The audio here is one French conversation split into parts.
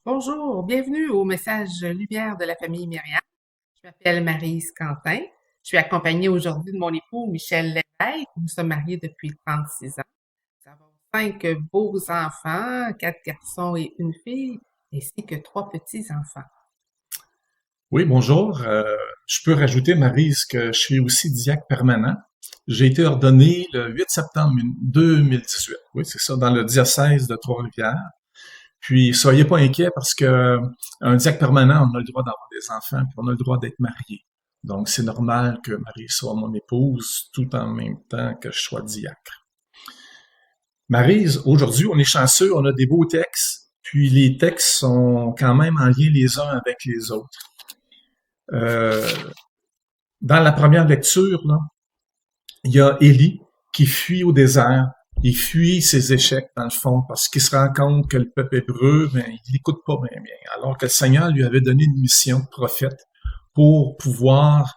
Bonjour, bienvenue au message Lumière de la famille Myriam. Je m'appelle Maryse Quentin. Je suis accompagnée aujourd'hui de mon époux Michel Lévesque. Nous sommes mariés depuis 36 ans. Nous avons 5 beaux enfants, 4 garçons et une fille, ainsi que 3 petits-enfants. Oui, bonjour. Je peux rajouter, Maryse, que je suis aussi diacre permanent. J'ai été ordonné le 8 septembre 2018. Oui, c'est ça, dans le diocèse de Trois-Rivières. Puis, soyez pas inquiets parce que un diacre permanent, on a le droit d'avoir des enfants, puis on a le droit d'être marié. Donc, c'est normal que Marie soit mon épouse, tout en même temps que je sois diacre. Maryse, aujourd'hui, on est chanceux, on a des beaux textes, puis les textes sont quand même en lien les uns avec les autres. Euh, Dans la première lecture, là, il y a Élie qui fuit au désert. Il fuit ses échecs, dans le fond, parce qu'il se rend compte que le peuple hébreu, ben, il l'écoute pas bien, bien. Alors que le Seigneur lui avait donné une mission de prophète pour pouvoir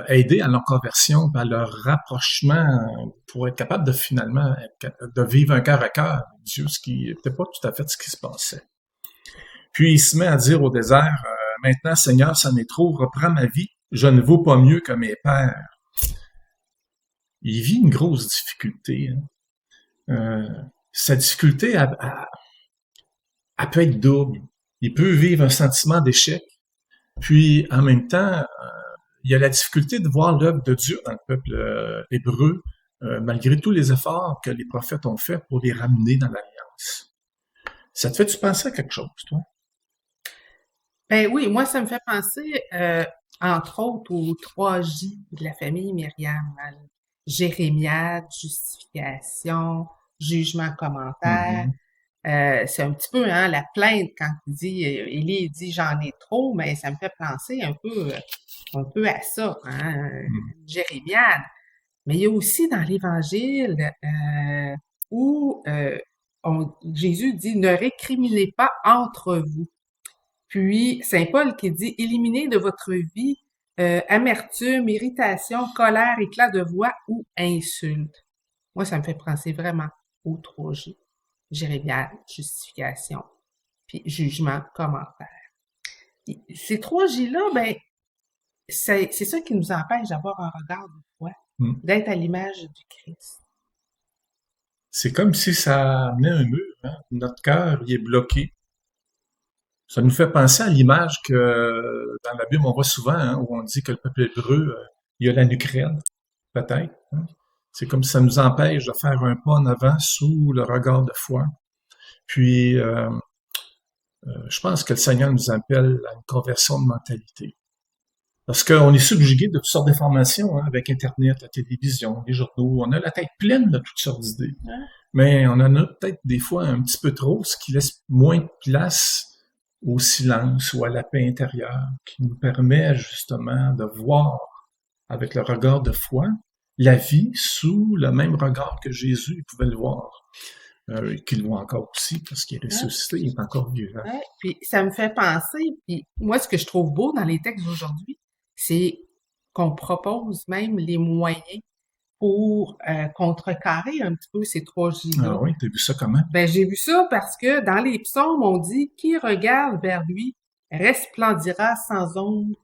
aider à leur conversion, à leur rapprochement, pour être capable de finalement de vivre un cœur à cœur avec Dieu, ce qui n'était pas tout à fait ce qui se passait. Puis il se met à dire au désert, maintenant Seigneur, ça m'est trop, reprends ma vie, je ne vaux pas mieux que mes pères. Il vit une grosse difficulté. Hein. Sa difficulté, elle peut être double. Il peut vivre un sentiment d'échec, puis en même temps, il y a la difficulté de voir l'œuvre de Dieu dans le peuple hébreu, malgré tous les efforts que les prophètes ont faits pour les ramener dans l'Alliance. Ça te fait-tu penser à quelque chose, toi? Ben oui, moi, ça me fait penser, entre autres, aux 3 J de la famille Myriam. Jérémiade, justification, jugement, commentaire. Mhm. C'est un petit peu hein, la plainte quand il dit, Élie dit j'en ai trop, mais ça me fait penser un peu à ça, hein, Jérémiade. Mais il y a aussi dans l'Évangile où Jésus dit ne récriminez pas entre vous. Puis Saint Paul qui dit éliminez de votre vie amertume, irritation, colère, éclat de voix ou insulte. Moi, ça me fait penser vraiment aux 3 J. Jérémiade, justification, puis jugement, commentaire. Ces 3 J-là, ben, c'est ça qui nous empêche d'avoir un regard de foi, Mhm. d'être à l'image du Christ. C'est comme si ça amenait un mur. Hein? Notre cœur, il est bloqué. Ça nous fait penser à l'image que dans la Bible, on voit souvent, hein, où on dit que le peuple hébreu, il y a la nuque raide, peut-être. Hein. C'est comme si ça nous empêche de faire un pas en avant sous le regard de foi. Puis, je pense que le Seigneur nous appelle à une conversion de mentalité. Parce qu'on est subjugué de toutes sortes d'informations, hein, avec Internet, la télévision, les journaux. On a la tête pleine de toutes sortes d'idées. Hein? Mais on en a peut-être des fois un petit peu trop, ce qui laisse moins de place au silence ou à la paix intérieure, qui nous permet justement de voir avec le regard de foi la vie sous le même regard que Jésus pouvait le voir, qu'il voit encore aussi, parce qu'il est Hein? ressuscité, il est encore vivant. Ouais. Puis ça me fait penser, puis moi, ce que je trouve beau dans les textes d'aujourd'hui, c'est qu'on propose même les moyens pour contrecarrer un petit peu ces 3 J-là. Ah oui, t'as vu ça comment? Ben, j'ai vu ça parce que dans les psaumes, on dit qui regarde vers lui resplendira sans ombre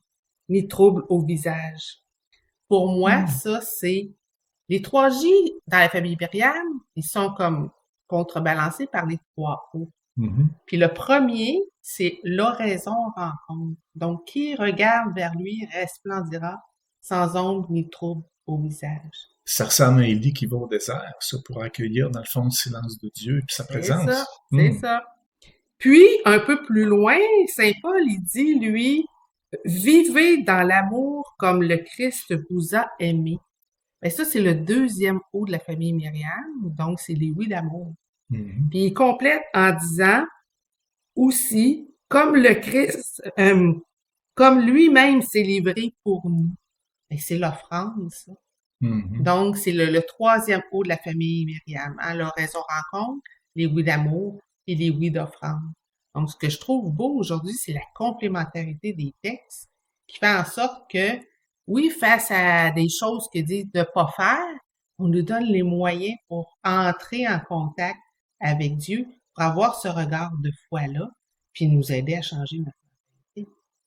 ni trouble au visage. Pour moi, Hmm. ça, c'est les 3 J dans la famille Myriam, ils sont comme contrebalancés par les 3 O. Mhm. Puis le premier, c'est l'oraison rencontre. Donc, qui regarde vers lui resplendira sans ombre ni trouble au visage. Ça ressemble à Élie qui va au désert, ça, pour accueillir, dans le fond, le silence de Dieu et puis sa C'est ça, présence. c'est Hmm. ça. Puis, un peu plus loin, Saint Paul, il dit, lui, vivez dans l'amour comme le Christ vous a aimé. Ben ça, c'est le deuxième O de la famille Myriam, donc c'est les oui d'amour. Mhm. Puis il complète en disant aussi, comme le Christ, comme lui-même s'est livré pour nous. Ben, c'est l'offrande, ça. Mhm. Donc, c'est le troisième O de la famille Myriam. Hein, l'oraison rencontre, les oui d'amour et les oui d'offrande. Donc, ce que je trouve beau aujourd'hui, c'est la complémentarité des textes qui fait en sorte que, oui, face à des choses que dit de pas faire, on nous donne les moyens pour entrer en contact avec Dieu, pour avoir ce regard de foi-là. puis nous aider à changer notre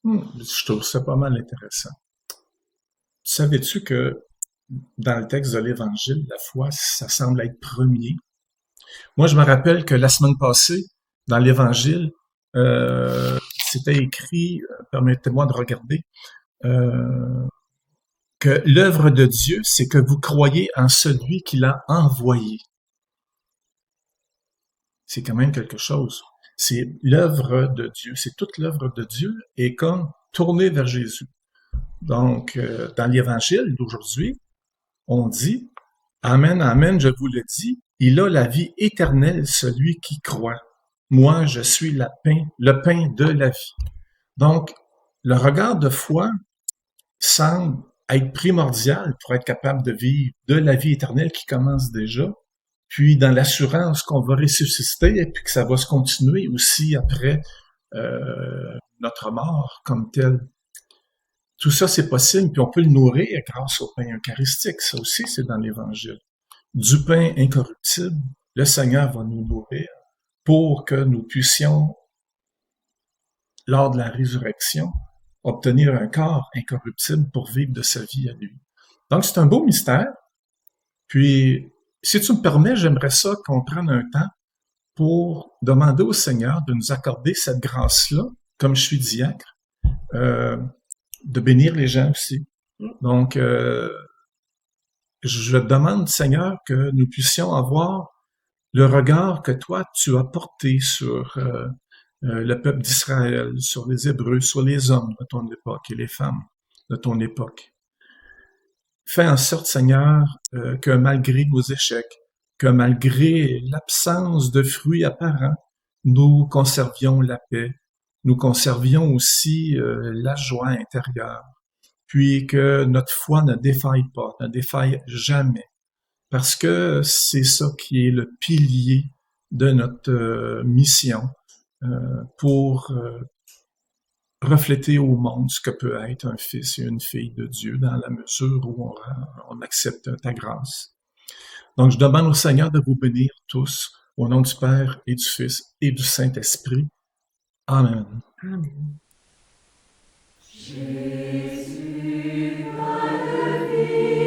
mentalité. Je trouve ça pas mal intéressant. Savais-tu que dans le texte de l'Évangile, la foi, ça semble être premier? Moi, je me rappelle que la semaine passée, dans l'Évangile, c'était écrit, permettez-moi de regarder, que l'œuvre de Dieu, c'est que vous croyez en celui qui l'a envoyé. C'est quand même quelque chose. C'est l'œuvre de Dieu. C'est toute l'œuvre de Dieu est comme tournée vers Jésus. Donc, dans l'Évangile d'aujourd'hui, on dit, Amen, Amen, je vous le dis, il a la vie éternelle, celui qui croit. Moi, je suis le pain de la vie. Donc, le regard de foi semble être primordial pour être capable de vivre de la vie éternelle qui commence déjà, puis dans l'assurance qu'on va ressusciter et puis que ça va se continuer aussi après notre mort comme tel. Tout ça, c'est possible, puis on peut le nourrir grâce au pain eucharistique. Ça aussi, c'est dans l'Évangile. Du pain incorruptible, le Seigneur va nous nourrir pour que nous puissions, lors de la résurrection, obtenir un corps incorruptible pour vivre de sa vie à lui. Donc, c'est un beau mystère. Puis, si tu me permets, j'aimerais ça qu'on prenne un temps pour demander au Seigneur de nous accorder cette grâce-là, comme je suis diacre, de bénir les gens aussi. Donc, je te demande, Seigneur, que nous puissions avoir le regard que toi, tu as porté sur le peuple d'Israël, sur les Hébreux, sur les hommes de ton époque et les femmes de ton époque. Fais en sorte, Seigneur, que malgré nos échecs, que malgré l'absence de fruits apparents, nous conservions la paix, nous conservions aussi la joie intérieure, puis que notre foi ne défaille pas, ne défaille jamais, parce que c'est ça qui est le pilier de notre mission pour refléter au monde ce que peut être un fils et une fille de Dieu dans la mesure où on accepte ta grâce. Donc, je demande au Seigneur de vous bénir tous, au nom du Père et du Fils et du Saint-Esprit. Amen. Amen. Jésus, ma vie.